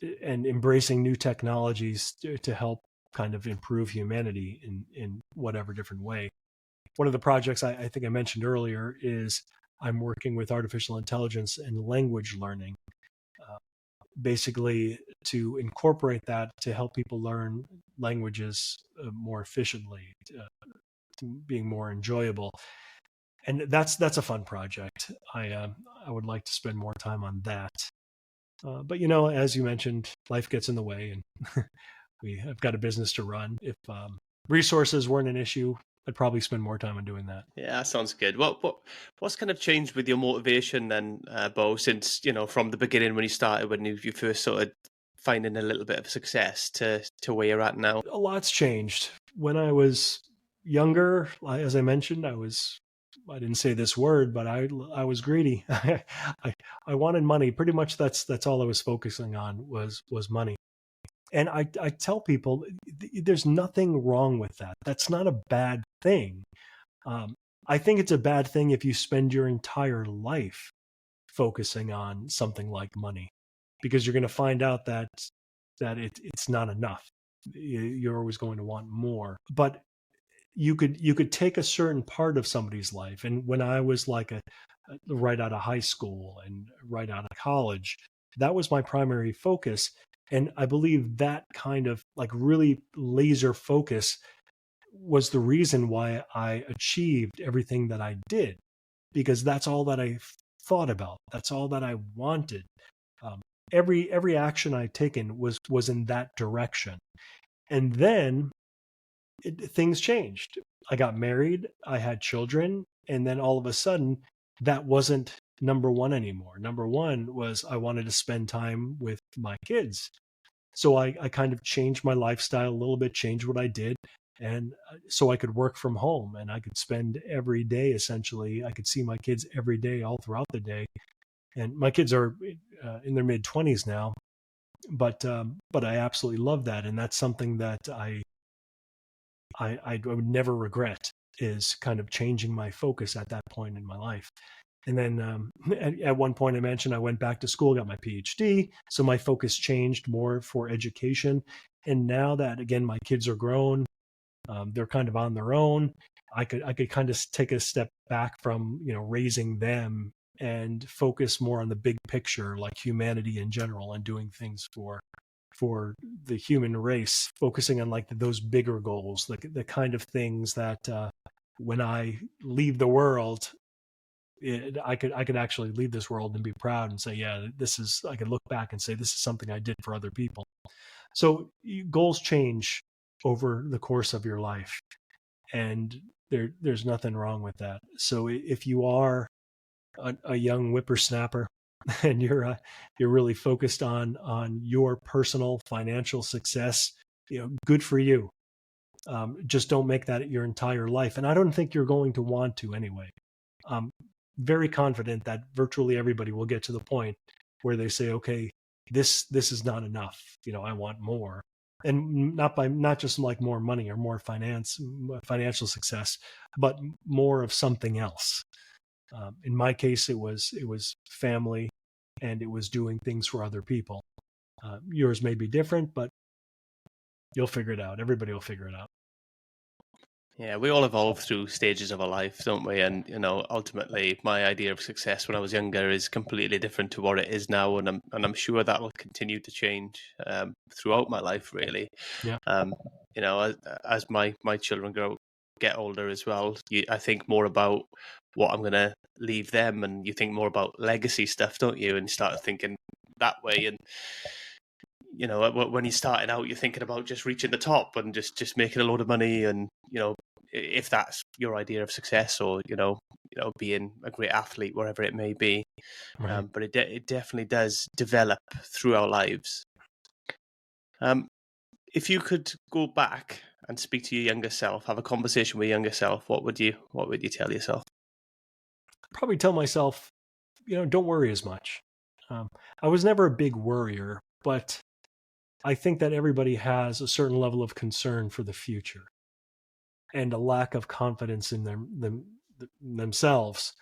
embracing new technologies to help kind of improve humanity in whatever different way. One of the projects I think I mentioned earlier is I'm working with artificial intelligence and language learning, basically to incorporate that to help people learn languages more efficiently, being more enjoyable. And that's a fun project. I would like to spend more time on that. But as you mentioned, life gets in the way, and we have got a business to run. If resources weren't an issue, I'd probably spend more time on doing that. Yeah, that sounds good. What's kind of changed with your motivation then, Beau, since from the beginning when you started, when you first started finding a little bit of success to where you're at now? A lot's changed. When I was younger, as I mentioned, I was I didn't say this word, but I was greedy. I wanted money. Pretty much that's all I was focusing on was money. And I tell people there's nothing wrong with that. That's not a bad thing. I think it's a bad thing if you spend your entire life focusing on something like money, because you're going to find out that it's not enough. You're always going to want more. But you could take a certain part of somebody's life. And when I was like right out of high school and right out of college, that was my primary focus. And I believe that kind of like really laser focus was the reason why I achieved everything that I did, because that's all that I thought about. That's all that I wanted. Um, every action I'd taken was in that direction. And then things changed. I got married, I had children, and then all of a sudden, that wasn't number one anymore. Number one was I wanted to spend time with my kids. So I kind of changed my lifestyle a little bit, changed what I did. And so I could work from home and I could spend every day essentially. I could see my kids every day, all throughout the day. And my kids are in their mid 20s now, but I absolutely love that. And that's something that I would never regret, is kind of changing my focus at that point in my life. And then at one point I mentioned I went back to school, got my PhD. So my focus changed more for education. And now that, again, my kids are grown, they're kind of on their own, I could kind of take a step back from, raising them and focus more on the big picture, like humanity in general, and doing things for the human race, focusing on like those bigger goals, the kind of things that when I leave the world, I could actually leave this world and be proud and say, yeah, I could look back and say, this is something I did for other people. So goals change over the course of your life, and there's nothing wrong with that. So if you are a young whippersnapper and you're really focused on your personal financial success, good for you. Just don't make that your entire life, and I don't think you're going to want to anyway. I'm very confident that virtually everybody will get to the point where they say, okay, this is not enough. I want more, and not just like more money or more financial success, but more of something else. In my case, it was family, and it was doing things for other people. Yours may be different, but you'll figure it out. Everybody will figure it out. Yeah, we all evolve through stages of our life, don't we? And ultimately, my idea of success when I was younger is completely different to what it is now, and I'm sure that will continue to change throughout my life, really. Yeah. As my children get older as well, I think more about what I'm going to leave them, and you think more about legacy stuff, don't you? And start thinking that way. And when you're starting out, you're thinking about just reaching the top and just making a load of money, and if that's your idea of success, or being a great athlete, wherever it may be. Right. But it definitely does develop through our lives. If you could go back and speak to your younger self, have a conversation with your younger self, what would you tell yourself? Probably tell myself, don't worry as much. I was never a big worrier, but I think that everybody has a certain level of concern for the future and a lack of confidence in themselves,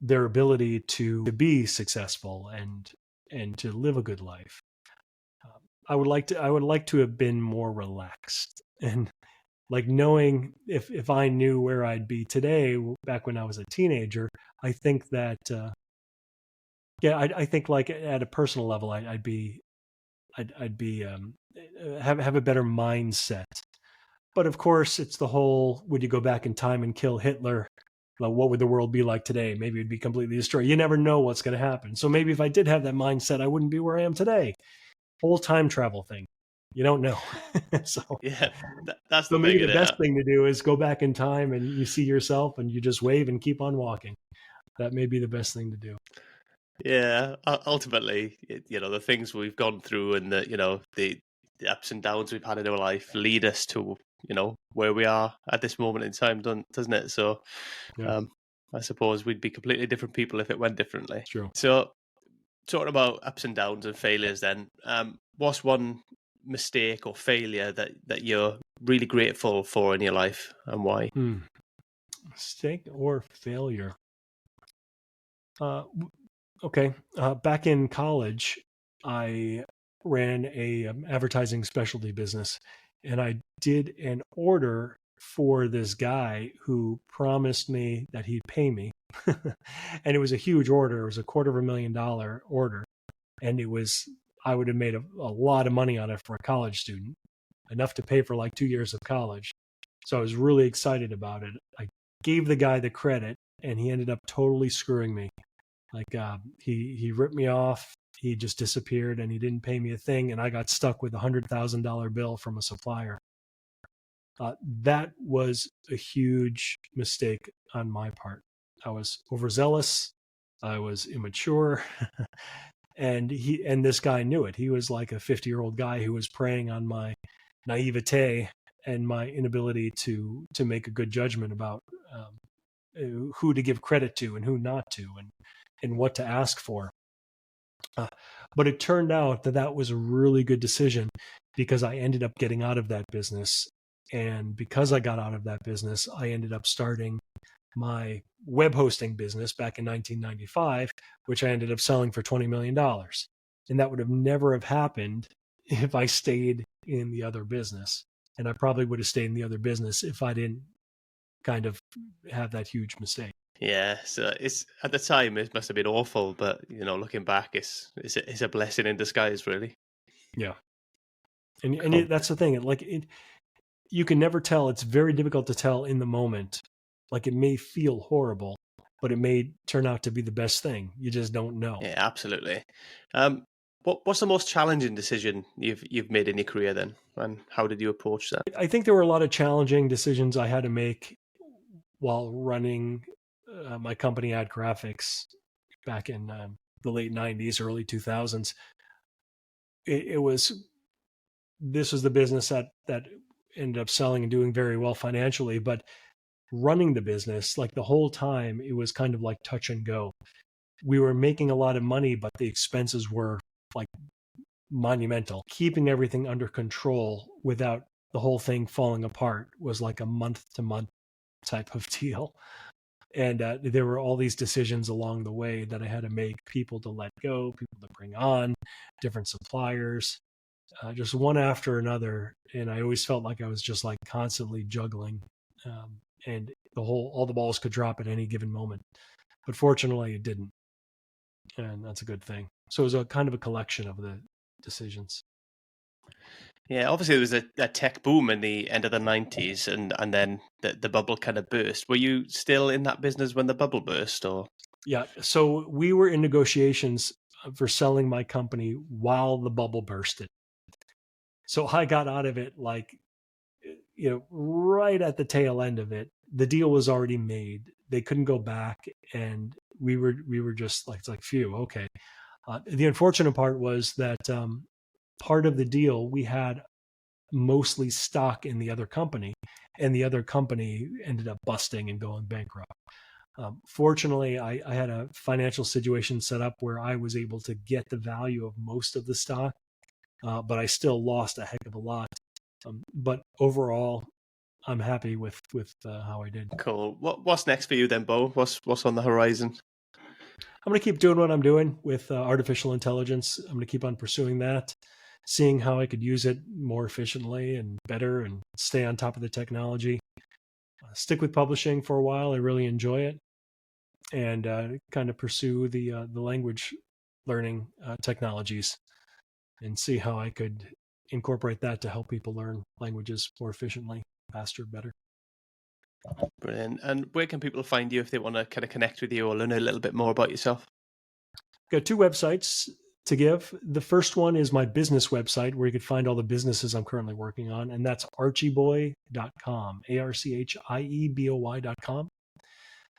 their ability to be successful and to live a good life. I would like to have been more relaxed, and like knowing if I knew where I'd be today back when I was a teenager. I think that I think like at a personal level, I'd be have a better mindset. But of course, it's the whole, would you go back in time and kill Hitler? Well, what would the world be like today? Maybe it'd be completely destroyed. You never know what's going to happen. So maybe if I did have that mindset, I wouldn't be where I am today. Whole time travel thing. You don't know. So yeah, that's so the maybe thing. the best thing to do is go back in time and you see yourself and you just wave and keep on walking. That may be the best thing to do. Yeah, ultimately, the things we've gone through, and the ups and downs we've had in our life lead us to where we are at this moment in time, doesn't it? So Yeah. I suppose we'd be completely different people if it went differently. True. So, talking about ups and downs and failures, then, what's one mistake or failure that you're really grateful for in your life, and why? Mistake or failure? Okay. Back in college, I ran a advertising specialty business, and I did an order for this guy who promised me that he'd pay me. And it was a huge order. It was $250,000 order. And I would have made a lot of money on it for a college student, enough to pay for like 2 years of college. So I was really excited about it. I gave the guy the credit, and he ended up totally screwing me. Like he ripped me off. He just disappeared, and he didn't pay me a thing. And I got stuck with a $100,000 bill from a supplier. That was a huge mistake on my part. I was overzealous. I was immature. And this guy knew it. He was like a 50-year-old guy who was preying on my naivete and my inability to make a good judgment about who to give credit to and who not to, and what to ask for. But it turned out that was a really good decision, because I ended up getting out of that business. And because I got out of that business, I ended up starting my web hosting business back in 1995, which I ended up selling for $20 million. And that would have never have happened if I stayed in the other business. And I probably would have stayed in the other business if I didn't kind of have that huge mistake. Yeah, so it's at the time it must have been awful, but looking back, it's a blessing in disguise, really. Yeah, and that's the thing. You can never tell. It's very difficult to tell in the moment. Like, it may feel horrible, but it may turn out to be the best thing. You just don't know. Yeah, absolutely. What's the most challenging decision you've made in your career then, and how did you approach that? I think there were a lot of challenging decisions I had to make while running my company, Ad Graphics, back in the late 90s, early 2000s. This was the business that ended up selling and doing very well financially, but running the business, like the whole time, it was kind of like touch and go. We were making a lot of money, but the expenses were like monumental. Keeping everything under control without the whole thing falling apart was like a month to month type of deal. And there were all these decisions along the way that I had to make: people to let go, people to bring on, different suppliers, just one after another. And I always felt like I was just like constantly juggling, and all the balls could drop at any given moment. But fortunately, it didn't, and that's a good thing. So it was a kind of a collection of the decisions. Yeah, obviously there was a tech boom in the end of the 90s, and then the bubble kind of burst. Were you still in that business when the bubble burst, or? Yeah, so we were in negotiations for selling my company while the bubble bursted. So I got out of it right at the tail end of it. The deal was already made. They couldn't go back, and we were just like, it's like, phew, okay. The unfortunate part was that part of the deal, we had mostly stock in the other company, and the other company ended up busting and going bankrupt. Fortunately, I had a financial situation set up where I was able to get the value of most of the stock, but I still lost a heck of a lot. But overall, I'm happy with how I did. Cool. What's next for you then, Beau? What's on the horizon? I'm going to keep doing what I'm doing with artificial intelligence. I'm going to keep on pursuing that, seeing how I could use it more efficiently and better, and stay on top of the technology. Stick with publishing for a while. I really enjoy it, and kind of pursue the language learning technologies, and see how I could incorporate that to help people learn languages more efficiently, faster, better. Brilliant. And where can people find you if they want to kind of connect with you or learn a little bit more about yourself? Got 2 websites to give. The first one is my business website, where you can find all the businesses I'm currently working on, and that's archieboy.com, ARCHIEBOY.com.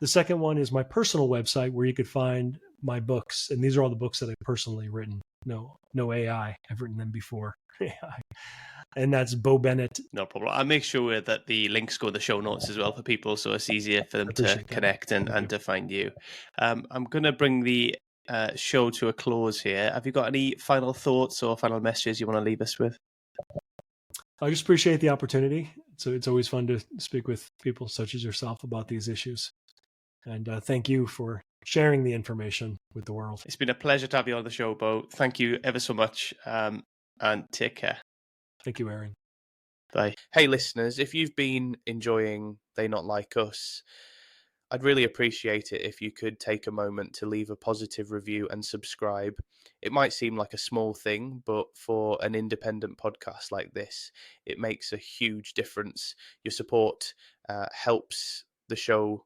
The second one is my personal website, where you could find my books, and these are all the books that I've personally written. No AI. I've written them before AI. And that's Beau Bennett. No problem. I'll make sure that the links go in the show notes as well for people, so it's easier for I them to appreciate that. connect Thank and you. to find you. I'm going to bring the show to a close here. Have you got any final thoughts or final messages you want to leave us with? I just appreciate the opportunity. So it's always fun to speak with people such as yourself about these issues. And thank you for sharing the information with the world. It's been a pleasure to have you on the show, Beau. Thank you ever so much, and take care. Thank you, Aaron. Bye. Hey, listeners, if you've been enjoying They Not Like Us, I'd really appreciate it if you could take a moment to leave a positive review and subscribe. It might seem like a small thing, but for an independent podcast like this, it makes a huge difference. Your support helps the show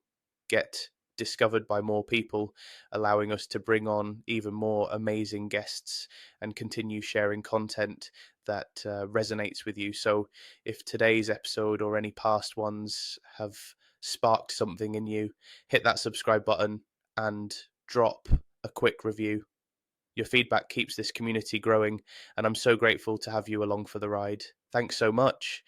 get discovered by more people, allowing us to bring on even more amazing guests and continue sharing content that resonates with you. So if today's episode or any past ones have sparked something in you, hit that subscribe button and drop a quick review. Your feedback keeps this community growing, and I'm so grateful to have you along for the ride. Thanks so much.